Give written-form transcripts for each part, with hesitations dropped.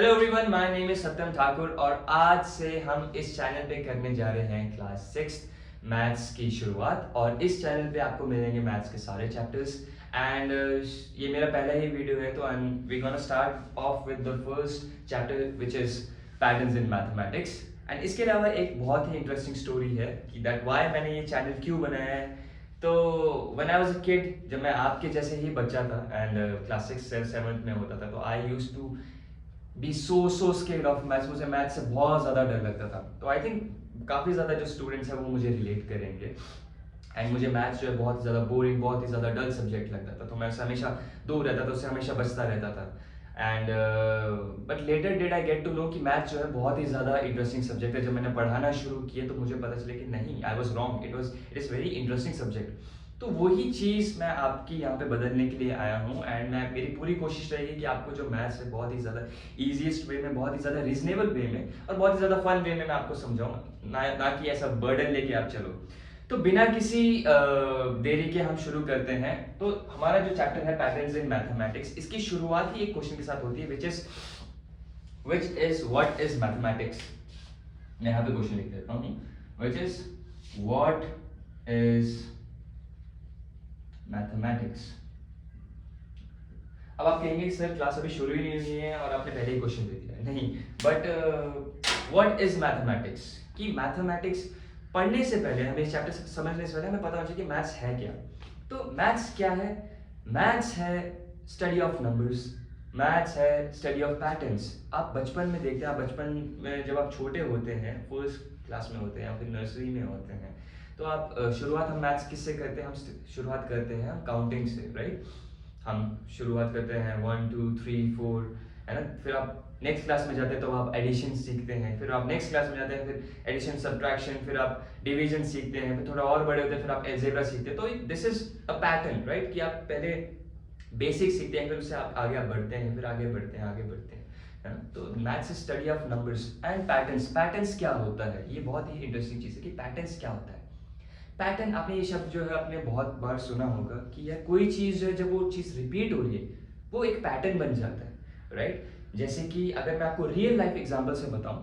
Hello everyone, my name is Satyam Thakur और आज से हम इस चैनल पे करने जा रहे हैं क्लास 6 मैथ्स की शुरुआत। और इस चैनल पे आपको मिलेंगे मैथ्स के सारे चैप्टर्स। एंड ये मेरा पहला ही वीडियो है, तो we gonna start off with the first chapter which is patterns in mathematics. And इसके अलावा एक बहुत ही इंटरेस्टिंग स्टोरी है कि दैट वाई मैंने ये चैनल क्यों बनाया है। तो when I was a kid, जब मैं आपके जैसे ही बच्चा था एंड क्लास 6 7 में होता था, तो I used to be so scared of maths. मुझे मैथ्स से बहुत ज़्यादा डर लगता था। तो आई थिंक काफ़ी ज़्यादा जो स्टूडेंट्स हैं वो मुझे रिलेट करेंगे। एंड मुझे मैथ्स जो है बहुत ज़्यादा बोरिंग, बहुत ही ज़्यादा डल सब्जेक्ट लगता था, तो मैं उससे हमेशा दूर रहता था, उससे हमेशा बचता रहता था। And but later did I get to know कि मैथ्स जो है बहुत ही ज़्यादा इंटरेस्टिंग सब्जेक्ट है। जब मैंने पढ़ाना शुरू किया तो मुझे पता चला कि नहीं, I was wrong, it is very interesting subject. तो वही चीज़ मैं आपकी यहाँ पे बदलने के लिए आया हूँ। एंड मैं मेरी पूरी कोशिश रहेगी कि आपको जो मैथ्स है बहुत ही ज़्यादा ईजीएस्ट वे में, बहुत ही ज़्यादा रीजनेबल वे में और बहुत ही ज़्यादा फन वे में मैं आपको समझाऊँ, ना कि ऐसा बर्डन लेके आप चलो। तो बिना किसी देरी के हम शुरू करते हैं। तो हमारा जो चैप्टर है पैटर्न्स इन मैथमेटिक्स, इसकी शुरुआत ही एक क्वेश्चन के साथ होती है which is what is mathematics. मैं यहाँ पे क्वेश्चन लिख देता हूँ, which is what is mathematics. अब आप कहेंगे कि सर क्लास अभी शुरू ही नहीं हुई है और आपने पहले ही क्वेश्चन दे दिया है। नहीं, बट व्हाट इज मैथमेटिक्स, कि मैथमेटिक्स पढ़ने से पहले, हमें इस चैप्टर समझने से पहले हमें पता होना चाहिए कि मैथ्स है क्या। तो मैथ्स क्या है? मैथ्स है स्टडी ऑफ नंबर्स, मैथ्स है स्टडी ऑफ पैटर्न्स। आप बचपन में देखते हैं, आप बचपन में जब आप छोटे होते हैं, फर्स्ट क्लास में होते हैं या फिर नर्सरी में होते हैं, तो आप शुरुआत हम मैथ्स किससे करते हैं? हम शुरुआत करते हैं हम काउंटिंग से, राइट। हम शुरुआत करते हैं 1 2 3 4, है ना। फिर आप नेक्स्ट क्लास में जाते हैं तो आप एडिशन सीखते हैं, फिर आप नेक्स्ट क्लास में जाते हैं, फिर एडिशन सब्ट्रैक्शन, फिर आप डिवीजन सीखते हैं, फिर थोड़ा और बड़े होते हैं, फिर आप अलजेब्रा सीखते हैं। तो this is a pattern, right, कि आप पहले बेसिक सीखते हैं, फिर उससे आप आगे बढ़ते हैं, फिर आगे बढ़ते हैं, आगे बढ़ते हैं, है ना। तो maths study of numbers and patterns. Patterns क्या होता है, ये बहुत ही इंटरेस्टिंग चीज़ है कि पैटर्न्स क्या होता है। पैटर्न, आपने ये शब्द जो है आपने बहुत बार सुना होगा कि यार कोई चीज़ जो है, जब वो चीज़ रिपीट हो रही है वो एक पैटर्न बन जाता है, राइट। जैसे कि अगर मैं आपको रियल लाइफ एग्जांपल से बताऊं,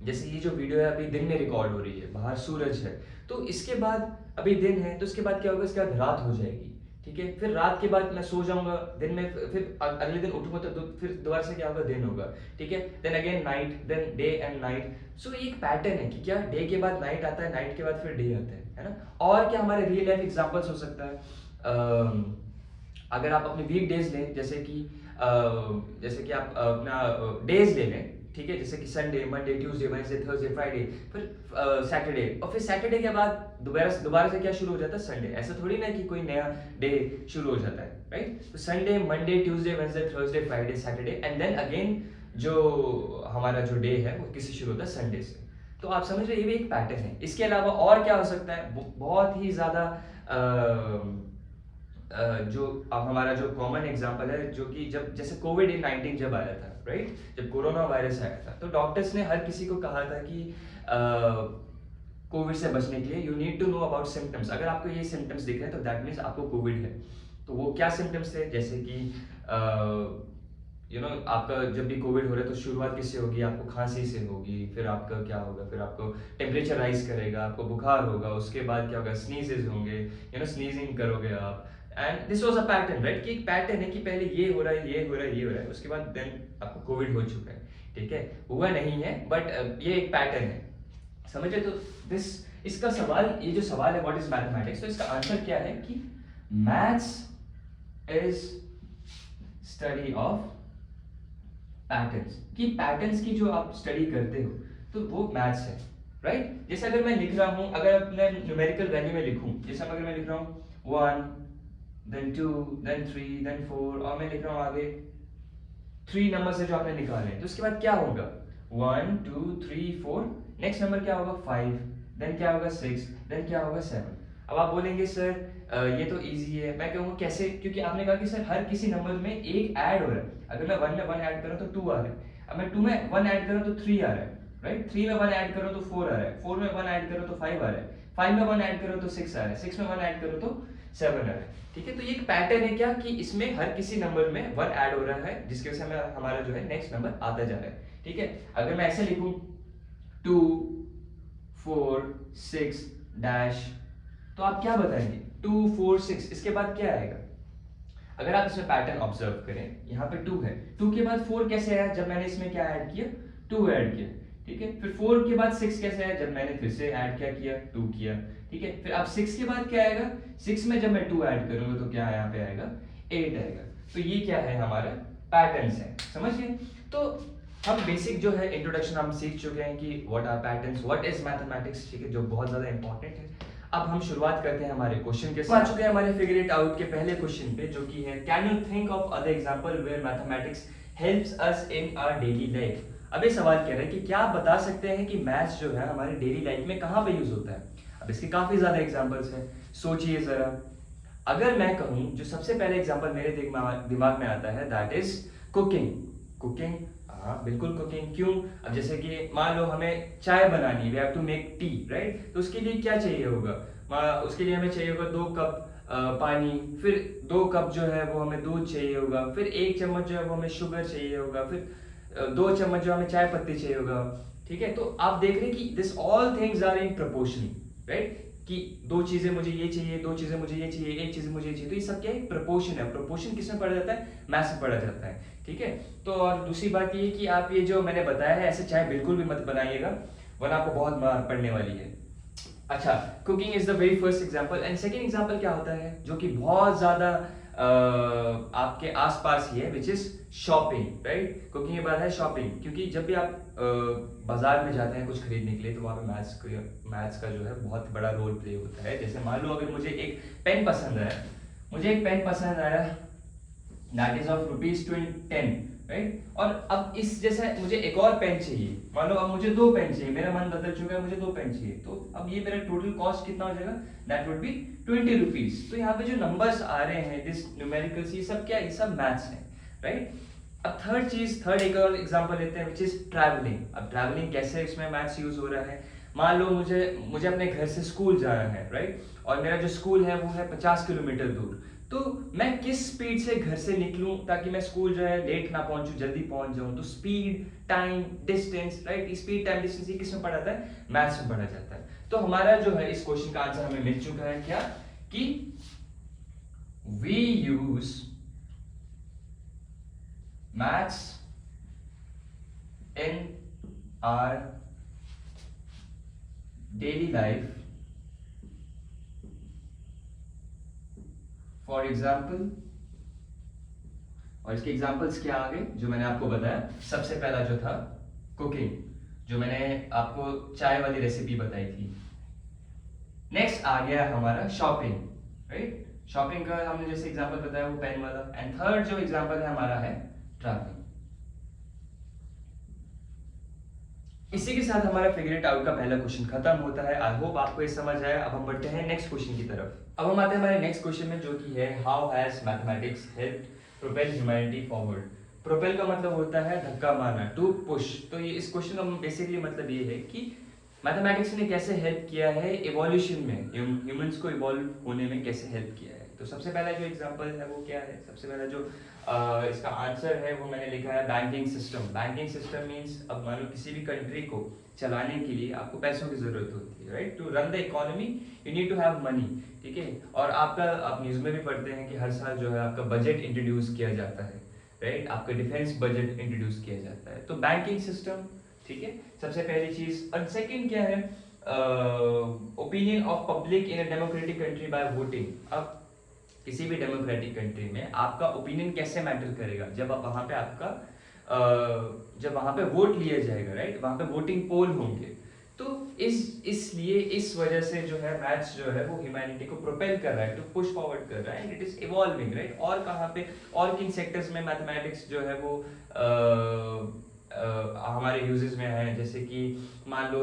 जैसे ये जो वीडियो है अभी दिन में रिकॉर्ड हो रही है, बाहर सूरज है, तो इसके बाद अभी दिन है, तो इसके बाद क्या होगा, इसके बाद रात हो जाएगी, ठीक है। फिर रात के बाद मैं सो जाऊंगा, दिन में फिर अगले दिन उठूंगा तो फिर दोबारा से क्या होगा, दिन होगा, ठीक है। Then again night, then day and night. So ये एक पैटर्न है कि क्या डे के बाद नाइट आता है, नाइट के बाद फिर डे आता है ना। और क्या हमारे रियल लाइफ एग्जांपल्स हो सकता है। अगर आप अपने वीक डेज लें, जैसे कि आप अपना डेज ले लें, ठीक है, जैसे कि Sunday, Monday, Tuesday, Wednesday, Thursday, Friday, फिर सैटरडे, और फिर सैटरडे के बाद दोबारा से क्या शुरू हो जाता है, संडे। ऐसा थोड़ी ना कि कोई नया डे शुरू हो जाता है, राइट। तो Sunday, Monday, Tuesday, Wednesday, Thursday, Friday, Saturday, and then again जो हमारा जो डे है वो किसी शुरू होता है संडे से। तो आप समझ रहे हैं, ये भी एक पैटर्न है। इसके अलावा और क्या हो सकता है, बहुत ही ज्यादा जो अब हमारा जो कॉमन एग्जांपल है, जो कि जब जैसे कोविड-19 जब आया था, राइट, जब कोरोना वायरस आया था, तो डॉक्टर्स ने हर किसी को कहा था कि कोविड से बचने के लिए you need to know about symptoms. अगर आपको ये सिम्टम्स दिख रहे हैं तो दैट मीन्स आपको कोविड है। तो वो क्या सिम्टम्स थे, जैसे कि आपका जब भी कोविड हो रहा है तो शुरुआत किससे होगी, आपको खांसी से होगी, फिर आपका क्या होगा, फिर आपको टेम्परेचर राइज करेगा, आपको बुखार होगा, उसके बाद क्या होगा, स्नीजेस होंगे, स्नीजिंग करोगे आप। And this was a pattern, right, कि एक पैटर्न है कि पहले ये हो रहा है, ये हो रहा है, ये हो रहा है, उसके बाद देन आपको कोविड हो चुका है, ठीक है। हुआ नहीं है, बट ये एक पैटर्न है, समझे। तो इसका सवाल, ये जो सवाल है व्हाट इज मैथमेटिक्स, तो इसका आंसर क्या है कि maths is study of patterns. कि पैटर्न्स की जो आप स्टडी करते हो तो वो मैथ्स है, राइट। जैसे अगर मैं लिख रहा हूं, अगर अपने न्यूमेरिकल वैल्यू में लिखूं, जैसे अगर मैं लिख रहा हूं 1 देन 2 देन 3 देन 4, और मैं लिख रहा हूं आगे 3 नंबर से जो आपने निकाले, तो उसके बाद क्या होगा, 1 2 3 4, नेक्स्ट नंबर क्या होगा 5, देन क्या होगा 6, देन क्या होगा 7। अब आप बोलेंगे सर ये तो इजी है। मैं कहूँगा कैसे, क्योंकि आपने कहा कि सर हर किसी नंबर में एक ऐड हो रहा है। अगर मैं 1 में 1 ऐड करूँ तो 2 आ रहा है, अब मैं 2 में 1 ऐड करूँ तो 3 आ रहा है, राइट। 3 में 1 ऐड करूँ तो 4 आ रहा है, 4 में 1 ऐड करूँ तो 5 आ रहा है, 5 में 1 ऐड करूँ तो 6 आ रहा है, 6 में 1 ऐड करूँ तो 7 आ रहा है, ठीक है। तो ये एक पैटर्न है क्या कि इसमें हर किसी नंबर में 1 ऐड हो रहा है, जिसकी वजह से हमें हमारा जो है नेक्स्ट नंबर आता जा रहा है, ठीक है। अगर मैं ऐसे लिखूं 2 4 6 डैश, तो आप क्या बताएंगे 2 4 6, इसके बाद क्या आएगा? अगर आप इसमें पैटर्न ऑब्जर्व करें, यहाँ पे 2 है, 2 के बाद 4 कैसे आया? जब मैंने इसमें क्या ऐड किया? 2 ऐड किया, ठीक है। फिर 4 के बाद 6 कैसे आया? जब मैंने फिर से ऐड क्या किया? 2 किया, ठीक है। फिर अब 6 के बाद क्या आएगा? 6 में जब मैं 2 ऐड करूंगा तो क्या यहाँ पे आएगा? 8 आएगा। तो ये क्या है? हमारा पैटर्न्स है, समझ गए? तो हम बेसिक जो है इंट्रोडक्शन हम सीख चुके हैं कि what are patterns, what is mathematics, ठीक है, जो बहुत ज्यादा इंपॉर्टेंट है। अब हम शुरुआत करते हैं हमारे क्वेश्चन के साथ। आ चुके हैं हमारे फिगर इट आउट के पहले क्वेश्चन पे, जो कि है can you think of other example where mathematics helps us in our daily life. अब ये सवाल कह रहा है कि क्या आप बता सकते हैं कि मैथ्स जो है हमारे डेली लाइफ में कहाँ पे यूज होता है। अब इसके काफी ज्यादा एग्जांपल्स हैं, सोचिए जरा। अगर मैं कहूँ, जो सबसे पहले एग्जांपल मेरे दिमाग में आता है दैट इज कुकिंग। कुकिंग, हाँ बिल्कुल कुकिंग। क्यों? अब जैसे कि मान लो हमें चाय बनानी, we have to make tea, right. तो उसके लिए क्या चाहिए होगा? उसके लिए हमें चाहिए होगा 2 कप पानी, फिर 2 कप जो है वो हमें दूध चाहिए होगा, फिर 1 चम्मच जो है वो हमें शुगर चाहिए होगा, फिर 2 चम्मच जो हमें चाय पत्ती चाहिए होगा, ठीक है। तो आप देख रहे हैं कि this all things are in proportion, right, कि 2 चीजें मुझे ये चाहिए, 2 चीजें मुझे ये चाहिए, 1 चीज मुझे ये चाहिए। तो ये सब क्या है? प्रोपोर्शन है। प्रोपोर्शन किसमें पढ़ा जाता है? मैथ्स में पढ़ा जाता है, ठीक है। तो और दूसरी बात ये कि आप ये जो मैंने बताया है, ऐसे चाय बिल्कुल भी मत बनाइएगा, वरना आपको बहुत मार पड़ने वाली है। अच्छा, cooking is the very first example. And second example क्या होता है, जो कि बहुत ज्यादा आपके आसपास ही है, which is shopping, right. Cooking के बाद है शॉपिंग, क्योंकि जब भी आप बाजार में जाते हैं कुछ खरीदने के लिए, तो वहाँ पे मैथ्स का जो है बहुत बड़ा रोल प्ले होता है। जैसे मान लो अगर मुझे एक पेन पसंद आया, दैट इज ऑफ ₹10, राइट। और अब इस जैसे मुझे एक और पेन चाहिए, मान लो अब मुझे 2 पेन चाहिए, मेरा मन बदल चुका है, मुझे 2 पेन चाहिए, तो अब ये मेरा टोटल कॉस्ट कितना हो जाएगा? That would be ₹20। तो यहाँ पे जो नंबर्स आ रहे हैं, दिस न्यूमेरिकल्स, ये सब क्या है? ये सब मैथ्स है, राइट। अब थर्ड एक और एग्जांपल लेते हैं, विच इज ट्रैवलिंग। अब ट्रैवलिंग कैसे इसमें मैथ्स यूज हो रहा है? मान लो मुझे अपने घर से स्कूल जाना है, राइट, और मेरा जो स्कूल है वो है 50 किलोमीटर दूर। तो मैं किस स्पीड से घर से निकलूं ताकि मैं स्कूल जो है लेट ना पहुंचूं, जल्दी पहुंच जाऊं? तो speed, time, distance, right, speed, time, distance, ये किसमें पढ़ा जाता है? मैथ्स में पढ़ा जाता है। तो हमारा जो है इस क्वेश्चन का आंसर हमें मिल चुका है, क्या कि we use maths in our daily life. For example, और इसके एग्जाम्पल्स क्या आ गए जो मैंने आपको बताया? सबसे पहला जो था कुकिंग, जो मैंने आपको चाय वाली रेसिपी बताई थी। नेक्स्ट आ गया हमारा शॉपिंग, राइट। शॉपिंग का हमने जैसे एग्जाम्पल बताया वो पेन वाला। एंड थर्ड जो एग्जाम्पल है हमारा है ट्रैवलिंग। इसी के साथ हमारा फिगर इट आउट का पहला क्वेश्चन खत्म होता है। आई होप आपको ये समझ आया। अब हम बढ़ते हैं नेक्स्ट क्वेश्चन की तरफ। अब हम आते हैं हमारे नेक्स्ट क्वेश्चन में, जो कि है how has mathematics helped propel humanity forward. Propel का मतलब होता है धक्का मारना, टू पुश। तो ये इस क्वेश्चन का बेसिकली मतलब ये है कि मैथमेटिक्स ने कैसे हेल्प किया है इवोल्यूशन में, ह्यूमंस को इवॉल्व होने में कैसे हेल्प किया है। तो सबसे पहला जो एग्जांपल है वो क्या है? सबसे पहला जो इसका आंसर है वो मैंने लिखा है banking system. Banking system means, अब मान लो किसी भी कंट्री को चलाने के लिए आपको पैसों की जरूरत होती है, right. To run the economy you need to have money, ठीक है। और आपका, आप न्यूज में भी पढ़ते हैं कि हर साल जो है आपका बजट इंट्रोड्यूस किया जाता है, राइट। आपका डिफेंस बजट इंट्रोड्यूस किया जाता है। तो बैंकिंग सिस्टम, ठीक है, सबसे पहली चीज। और सेकंड क्या है? Opinion of public in a democratic country bye voting. अब किसी भी डेमोक्रेटिक कंट्री में आपका ओपिनियन कैसे मैटर करेगा? जब आप वहां पे आपका जब वहां पे वोट लिया जाएगा, राइट, वहां पे वोटिंग पोल होंगे। तो इसलिए इस वजह से जो है मैथ्स जो है वो ह्यूमैनिटी को प्रोपेल कर रहा है, टू पुश फॉरवर्ड कर रहा है, इट इज इवॉल्विंग, राइट। और कहाँ पे, और किन सेक्टर्स में मैथमेटिक्स जो है वो हमारे यूजेस में है? जैसे कि मान लो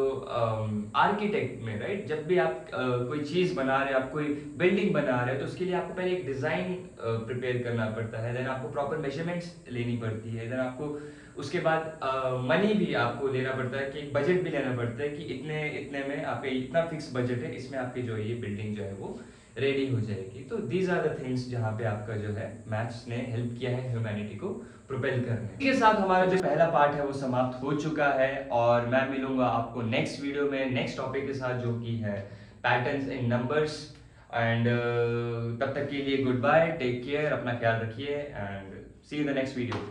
आर्किटेक्ट में, राइट, जब भी आप कोई चीज बना रहे हैं, आप कोई बिल्डिंग बना रहे हैं, तो उसके लिए आपको पहले एक डिजाइन प्रिपेयर करना पड़ता है, देन आपको प्रॉपर मेजरमेंट्स लेनी पड़ती है, देन आपको उसके बाद मनी भी आपको लेना पड़ता है, कि बजट भी लेना पड़ता है कि इतने इतने में आपके इतना फिक्स बजट है, इसमें आपकी जो है ये बिल्डिंग जो है वो रेडी हो जाएगी। तो दीज आर द थिंग्स जहाँ पे आपका जो है मैथ्स ने हेल्प किया है ह्यूमैनिटी को प्रोपेल करने। इसके साथ हमारा जो पहला पार्ट है वो समाप्त हो चुका है और मैं मिलूंगा आपको नेक्स्ट वीडियो में नेक्स्ट टॉपिक के साथ, जो कि है पैटर्न्स इन नंबर्स। एंड तब तक के लिए गुड बाय, टेक केयर, अपना ख्याल रखिए and see you in the next video.